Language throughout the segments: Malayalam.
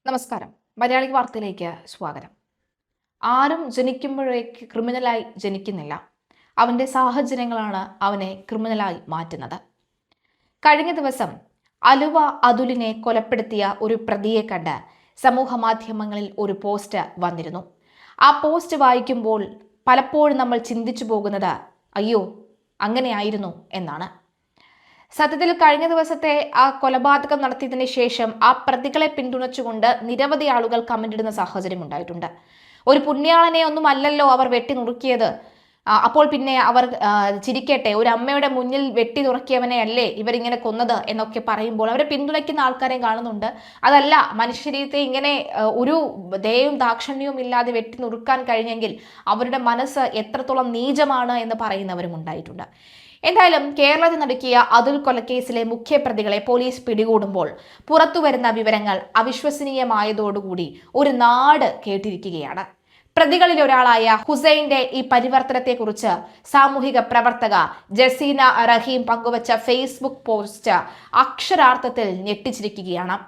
നമസ്കാരം. മലയാളി വാർത്തയിലേക്ക് സ്വാഗതം. ആരും ജനിക്കുമ്പോഴേക്ക് ക്രിമിനലായി ജനിക്കുന്നില്ല. അവന്റെ സാഹചര്യങ്ങളാണ് അവനെ ക്രിമിനലായി മാറ്റുന്നത്. കഴിഞ്ഞ ദിവസം അലുവ അതുലിനെ കൊലപ്പെടുത്തിയ ഒരു പ്രതിയെ കണ്ട് സമൂഹ മാധ്യമങ്ങളിൽ ഒരു പോസ്റ്റ് വന്നിരുന്നു. ആ പോസ്റ്റ് വായിക്കുമ്പോൾ പലപ്പോഴും നമ്മൾ ചിന്തിച്ചു പോകുന്നത് അയ്യോ അങ്ങനെയായിരുന്നു എന്നാണ്. സത്യത്തിൽ കഴിഞ്ഞ ദിവസത്തെ ആ കൊലപാതകം നടത്തിയതിനു ശേഷം ആ പ്രതികളെ പിന്തുണച്ചുകൊണ്ട് നിരവധി ആളുകൾ കമന്റ് ഇടുന്ന സാഹചര്യം ഉണ്ടായിട്ടുണ്ട്. ഒരു പുണ്യാളനെ ഒന്നും അല്ലല്ലോ അവർ വെട്ടി നുറുക്കിയത്, അപ്പോൾ പിന്നെ അവർ ചിരിക്കട്ടെ, ഒരു അമ്മയുടെ മുന്നിൽ വെട്ടി നുറുക്കിയവനെ അല്ലേ ഇവരിങ്ങനെ കൊന്നത് എന്നൊക്കെ പറയുമ്പോൾ അവരെ പിന്തുണയ്ക്കുന്ന ആൾക്കാരെ കാണുന്നുണ്ട്. അതല്ല, മനുഷ്യരീരത്തെ ഇങ്ങനെ ഒരു ദയവും ദാക്ഷിണ്യവും ഇല്ലാതെ വെട്ടി നുറുക്കാൻ കഴിഞ്ഞെങ്കിൽ അവരുടെ മനസ്സ് എത്രത്തോളം നീചമാണ് എന്ന് പറയുന്നവരും ഉണ്ടായിട്ടുണ്ട്. എന്തായാലും കേരളത്തിൽ നടുക്കിയ അതുൽ കൊലക്കേസിലെ മുഖ്യപ്രതികളെ പോലീസ് പിടികൂടുമ്പോൾ പുറത്തുവരുന്ന വിവരങ്ങൾ അവിശ്വസനീയമായതോടുകൂടി ഒരു നാട് കേട്ടിരിക്കുകയാണ്. പ്രതികളിൽ ഒരാളായ ഹുസൈന്റെ ഈ പരിവർത്തനത്തെക്കുറിച്ച് സാമൂഹിക പ്രവർത്തക ജസീന റഹീം പങ്കുവച്ച ഫേസ്ബുക്ക് പോസ്റ്റ് അക്ഷരാർത്ഥത്തിൽ ഞെട്ടിച്ചിരിക്കുകയാണ്.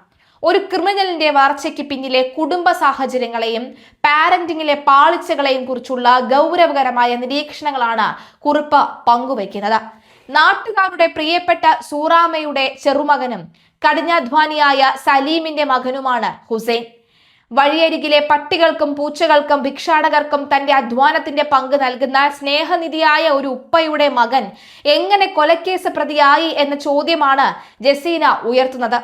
ഒരു ക്രിമിനലിന്റെ വളർച്ചയ്ക്ക് പിന്നിലെ കുടുംബ സാഹചര്യങ്ങളെയും പാരന്റിങ്ങിലെ പാളിച്ചകളെയും കുറിച്ചുള്ള ഗൗരവകരമായ നിരീക്ഷണങ്ങളാണ് കുറിപ്പ് പങ്കുവയ്ക്കുന്നത്. നാട്ടുകാരുടെ പ്രിയപ്പെട്ട സൂറാമയുടെ ചെറുമകനും കഠിനാധ്വാനിയായ സലീമിന്റെ മകനുമാണ് ഹുസൈൻ. വഴിയരികിലെ പട്ടികൾക്കും പൂച്ചകൾക്കും ഭിക്ഷാടകർക്കും തന്റെ അധ്വാനത്തിന്റെ പങ്ക് നൽകുന്ന സ്നേഹനിധിയായ ഒരു ഉപ്പയുടെ മകൻ എങ്ങനെ കൊലക്കേസ് പ്രതിയായി എന്ന ചോദ്യമാണ് ജസീന ഉയർത്തുന്നത്.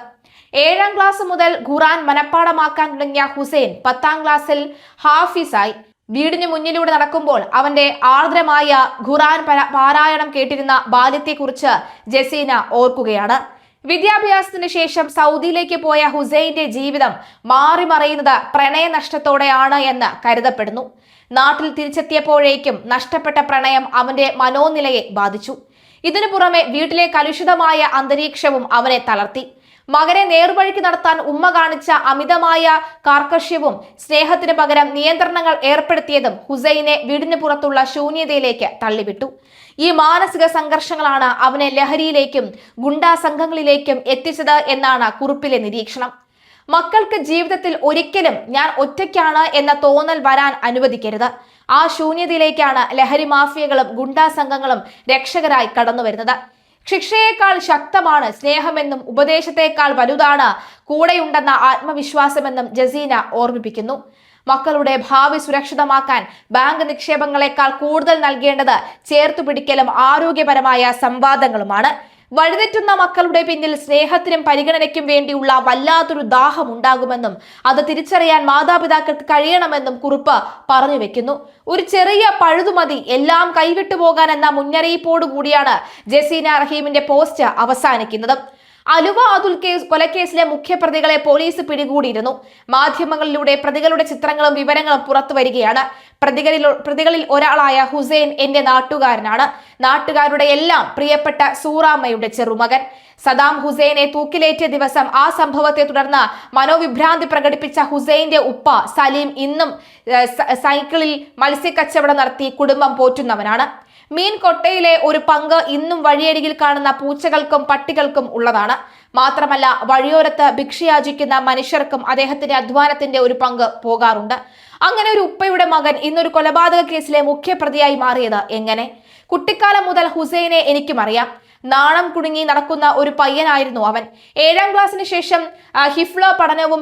7ാം ക്ലാസ് മുതൽ ഖുർആൻ മനഃപ്പാടമാക്കാൻ തുടങ്ങിയ ഹുസൈൻ 10ാം ക്ലാസ്സിൽ ഹാഫിസായി. വീടിന് മുന്നിലൂടെ നടക്കുമ്പോൾ അവന്റെ ആർദ്രമായ ഖുർആൻ പാരായണം കേട്ടിരുന്ന ബാല്യത്തെക്കുറിച്ച് ജസീന ഓർക്കുകയാണ്. വിദ്യാഭ്യാസത്തിന് ശേഷം സൗദിയിലേക്ക് പോയ ഹുസൈന്റെ ജീവിതം മാറിമറിയുന്നത് പ്രണയനഷ്ടത്തോടെയാണ് എന്ന് കരുതപ്പെടുന്നു. നാട്ടിൽ തിരിച്ചെത്തിയപ്പോഴേക്കും നഷ്ടപ്പെട്ട പ്രണയം അവന്റെ മനോനിലയെ ബാധിച്ചു. ഇതിനു പുറമെ വീട്ടിലെ കലുഷിതമായ അന്തരീക്ഷവും അവനെ തളർത്തി. മകനെ നേർവഴിക്ക് നടത്താൻ ഉമ്മ കാണിച്ച അമിതമായ കാർക്കശ്യവും സ്നേഹത്തിന് പകരം നിയന്ത്രണങ്ങൾ ഏർപ്പെടുത്തിയതും ഹുസൈനെ വീടിന് പുറത്തുള്ള ശൂന്യതയിലേക്ക് തള്ളിവിട്ടു. ഈ മാനസിക സംഘർഷങ്ങളാണ് അവനെ ലഹരിയിലേക്കും ഗുണ്ടാ സംഘങ്ങളിലേക്കും എത്തിച്ചത് എന്നാണ് കുറിപ്പിലെ നിരീക്ഷണം. മക്കൾക്ക് ജീവിതത്തിൽ ഒരിക്കലും ഞാൻ ഒറ്റയ്ക്കാണ് എന്ന തോന്നൽ വരാൻ അനുവദിക്കരുത്. ആ ശൂന്യതയിലേക്കാണ് ലഹരി മാഫിയകളും ഗുണ്ടാ സംഘങ്ങളും രക്ഷകരായി കടന്നു വരുന്നത്. ശിക്ഷയേക്കാൾ ശക്തമാണ് സ്നേഹമെന്നും ഉപദേശത്തെക്കാൾ വലുതാണ് കൂടെയുണ്ടെന്ന ആത്മവിശ്വാസമെന്നും ജസീന ഓർമ്മിപ്പിക്കുന്നു. മക്കളുടെ ഭാവി സുരക്ഷിതമാക്കാൻ ബാങ്ക് നിക്ഷേപങ്ങളെക്കാൾ കൂടുതൽ നൽകേണ്ടത് ചേർത്തുപിടിക്കലും ആരോഗ്യപരമായ സംവാദങ്ങളുമാണ്. വഴിതെറ്റുന്ന മക്കളുടെ പിന്നിൽ സ്നേഹത്തിനും പരിഗണനയ്ക്കും വേണ്ടിയുള്ള വല്ലാത്തൊരു ദാഹം ഉണ്ടാകുമെന്നും അത് തിരിച്ചറിയാൻ മാതാപിതാക്കൾക്ക് കഴിയണമെന്നും കുറിപ്പ് പറഞ്ഞു വെക്കുന്നു. ഒരു ചെറിയ പഴുതുമതി എല്ലാം കൈവിട്ടു പോകാൻ എന്ന മുന്നറിയിപ്പോടുകൂടിയാണ് ജസീന റഹീമിന്റെ പോസ്റ്റ് അവസാനിക്കുന്നത്. അലുവ അതുൽ കൊലക്കേസിലെ മുഖ്യപ്രതികളെ പോലീസ് പിടികൂടിയിരുന്നു. മാധ്യമങ്ങളിലൂടെ പ്രതികളുടെ ചിത്രങ്ങളും വിവരങ്ങളും പുറത്തു വരികയാണ്. പ്രതികളിൽ ഒരാളായ ഹുസൈൻ എന്റെ നാട്ടുകാരനാണ്. നാട്ടുകാരുടെ എല്ലാം പ്രിയപ്പെട്ട സൂറാമ്മയുടെ ചെറുമകൻ. സദാം ഹുസൈനെ തൂക്കിലേറ്റിയ ദിവസം ആ സംഭവത്തെ തുടർന്ന് മനോവിഭ്രാന്തി പ്രകടിപ്പിച്ച ഹുസൈന്റെ ഉപ്പ സലീം ഇന്നും സൈക്കിളിൽ മത്സ്യക്കച്ചവടം നടത്തി കുടുംബം പോറ്റുന്നവനാണ്. മീൻ കൊട്ടയിലെ ഒരു പങ്ക് ഇന്നും വഴിയരികിൽ കാണുന്ന പൂച്ചകൾക്കും പട്ടികൾക്കും ഉള്ളതാണ്. മാത്രമല്ല, വഴിയോരത്ത് ഭിക്ഷയാചിക്കുന്ന മനുഷ്യർക്കും അദ്ദേഹത്തിന്റെ അധ്വാനത്തിന്റെ ഒരു പങ്ക് പോകാറുണ്ട്. അങ്ങനെ ഒരു ഉപ്പയുടെ മകൻ ഇന്നൊരു കൊലപാതക കേസിലെ മുഖ്യപ്രതിയായി മാറിയത് എങ്ങനെ? കുട്ടിക്കാലം മുതൽ ഹുസൈനെ എനിക്കും അറിയാം. നാണം കുടുങ്ങി നടക്കുന്ന ഒരു പയ്യനായിരുന്നു അവൻ. 7ാം ക്ലാസ്സിന് ശേഷം ഹിഫ്ള പഠനവും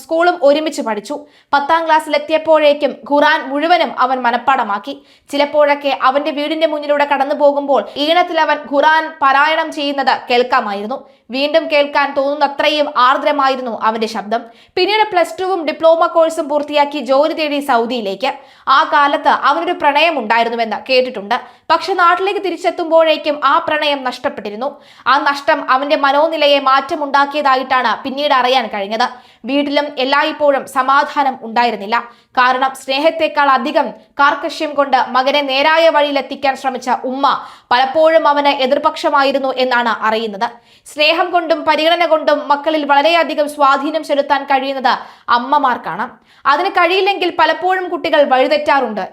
സ്കൂളും ഒരുമിച്ച് പഠിച്ചു. 10ാം ക്ലാസ്സിൽ എത്തിയപ്പോഴേക്കും ഖുർആൻ മുഴുവനും അവൻ മനഃപ്പാടമാക്കി. ചിലപ്പോഴൊക്കെ അവന്റെ വീടിന്റെ മുന്നിലൂടെ കടന്നു പോകുമ്പോൾ ഈണത്തിൽ അവൻ ഖുർആൻ പാരായണം ചെയ്യുന്നത് കേൾക്കാമായിരുന്നു. വീണ്ടും കേൾക്കാൻ തോന്നുന്നത്രയും ആർദ്രമായിരുന്നു അവന്റെ ശബ്ദം. പിന്നീട് +2വും ഡിപ്ലോമ കോഴ്സും പൂർത്തിയാക്കി ജോലി തേടി സൗദിയിലേക്ക്. ആ കാലത്ത് അവനൊരു പ്രണയം ഉണ്ടായിരുന്നുവെന്ന് കേട്ടിട്ടുണ്ട്. പക്ഷെ നാട്ടിലേക്ക് തിരിച്ചെത്തുമ്പോഴേക്കും ആ പ്രണയം നഷ്ടപ്പെട്ടിരുന്നു. ആ നഷ്ടം അവന്റെ മനോനിലയെ മാറ്റമുണ്ടാക്കിയതായിട്ടാണ് പിന്നീട് അറിയാൻ കഴിഞ്ഞത്. വീട്ടിലും എല്ലായ്പ്പോഴും സമാധാനം ഉണ്ടായിരുന്നില്ല. കാരണം സ്നേഹത്തെക്കാൾ അധികം കാർക്കശ്യം കൊണ്ട് മകനെ നേരായ വഴിയിലെത്തിക്കാൻ ശ്രമിച്ച ഉമ്മ പലപ്പോഴും അവന് എതിർപക്ഷമായിരുന്നു എന്നാണ് അറിയുന്നത്. സ്നേഹം കൊണ്ടും പരിഗണന കൊണ്ടും മക്കളിൽ വളരെയധികം സ്വാധീനം ചെലുത്താൻ കഴിയുന്നത് അമ്മമാർക്കാണ്. അതിന് കഴിയില്ലെങ്കിൽ പലപ്പോഴും കുട്ടികൾ വഴിതെറ്റാറുണ്ട്.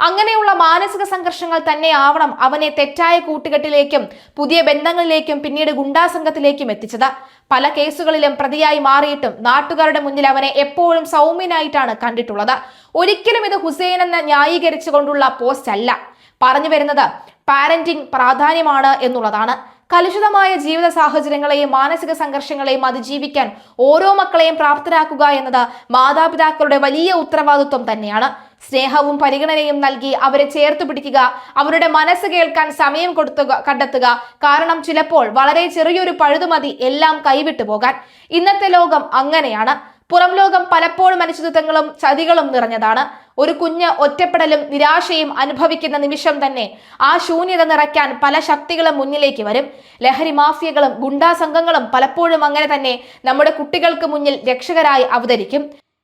അങ്ങനെയുള്ള മാനസിക സംഘർഷങ്ങൾ തന്നെ ആവണം അവനെ തെറ്റായ കൂട്ടുകെട്ടിലേക്കും പുതിയ ബന്ധങ്ങളിലേക്കും പിന്നീട് ഗുണ്ടാസംഘത്തിലേക്കും എത്തിച്ചത്. പല കേസുകളിലും പ്രതിയായി മാറിയിട്ടും നാട്ടുകാരുടെ മുന്നിൽ അവനെ എപ്പോഴും സൗമ്യനായിട്ടാണ് കണ്ടിട്ടുള്ളത്. ഒരിക്കലും ഇത് ഹുസൈൻ എന്ന് ന്യായീകരിച്ചുകൊണ്ടുള്ള പോസ്റ്റ് അല്ല. പറഞ്ഞു വരുന്നത് പാരന്റിംഗ് പ്രാധാന്യമാണ് എന്നുള്ളതാണ്. കലുഷിതമായ ജീവിത സാഹചര്യങ്ങളെയും മാനസിക സംഘർഷങ്ങളെയും അതിജീവിക്കാൻ ഓരോ മക്കളെയും പ്രാപ്തരാക്കുക എന്നത് മാതാപിതാക്കളുടെ വലിയ ഉത്തരവാദിത്വം തന്നെയാണ്. സ്നേഹവും പരിഗണനയും നൽകി അവരെ ചേർത്ത് പിടിക്കുക, അവരുടെ മനസ്സ് കേൾക്കാൻ സമയം കണ്ടെത്തുക. കാരണം ചിലപ്പോൾ വളരെ ചെറിയൊരു പഴുതുമതി എല്ലാം കൈവിട്ടു പോകാൻ. ഇന്നത്തെ ലോകം അങ്ങനെയാണ്. പുറം ലോകം പലപ്പോഴും അനിശ്ചിതത്വങ്ങളും ചതികളും നിറഞ്ഞതാണ്. ഒരു കുഞ്ഞ് ഒറ്റപ്പെടലും നിരാശയും അനുഭവിക്കുന്ന നിമിഷം തന്നെ ആ ശൂന്യത നിറയ്ക്കാൻ പല ശക്തികളും മുന്നിലേക്ക് വരും. ലഹരി മാഫിയകളും ഗുണ്ടാ സംഘങ്ങളും പലപ്പോഴും അങ്ങനെ തന്നെ നമ്മുടെ കുട്ടികൾക്ക് മുന്നിൽ രക്ഷകരായി അവതരിക്കും.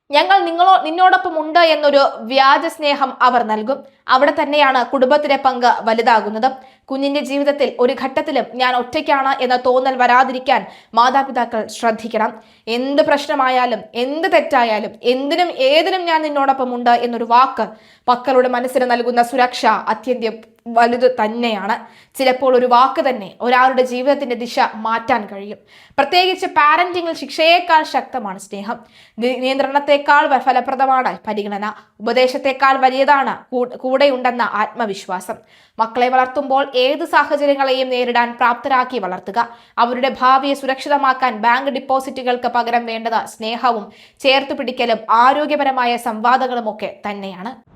ഞങ്ങൾ നിന്നോടൊപ്പം ഉണ്ട് എന്നൊരു വ്യാജ സ്നേഹം അവർ നൽകും. അവിടെ തന്നെയാണ് കുടുംബത്തിന്റെ പങ്ക് വലുതാകുന്നത്. കുഞ്ഞിന്റെ ജീവിതത്തിൽ ഒരു ഘട്ടത്തിലും ഞാൻ ഒറ്റയ്ക്കാണ് എന്ന തോന്നൽ വരാതിരിക്കാൻ മാതാപിതാക്കൾ ശ്രദ്ധിക്കണം. എന്ത് പ്രശ്നമായാലും എന്ത് തെറ്റായാലും എന്തിനും ഏതിനും ഞാൻ നിന്നോടൊപ്പം ഉണ്ട് എന്നൊരു വാക്ക് മക്കളുടെ മനസ്സിന് നൽകുന്ന സുരക്ഷ അത്യന്തം വലുത് തന്നെയാണ്. ചിലപ്പോൾ ഒരു വാക്ക് തന്നെ ഒരാളുടെ ജീവിതത്തിന്റെ ദിശ മാറ്റാൻ കഴിയും. പ്രത്യേകിച്ച് പാരന്റിങ്ങിൽ ശിക്ഷയേക്കാൾ ശക്തമാണ് സ്നേഹം. നിയന്ത്രണത്തെക്കാൾ ഫലപ്രദമാണ് പരിഗണന. ഉപദേശത്തെക്കാൾ വലിയതാണ് കൂടെയുണ്ടെന്ന ആത്മവിശ്വാസം. മക്കളെ വളർത്തുമ്പോൾ ഏത് സാഹചര്യങ്ങളെയും നേരിടാൻ പ്രാപ്തരാക്കി വളർത്തുക. അവരുടെ ഭാവിയെ സുരക്ഷിതമാക്കാൻ ബാങ്ക് ഡിപ്പോസിറ്റുകൾക്ക് പകരം വേണ്ടത് സ്നേഹവും ചേർത്തുപിടിക്കലും ആരോഗ്യപരമായ സംവാദങ്ങളും ഒക്കെ തന്നെയാണ്.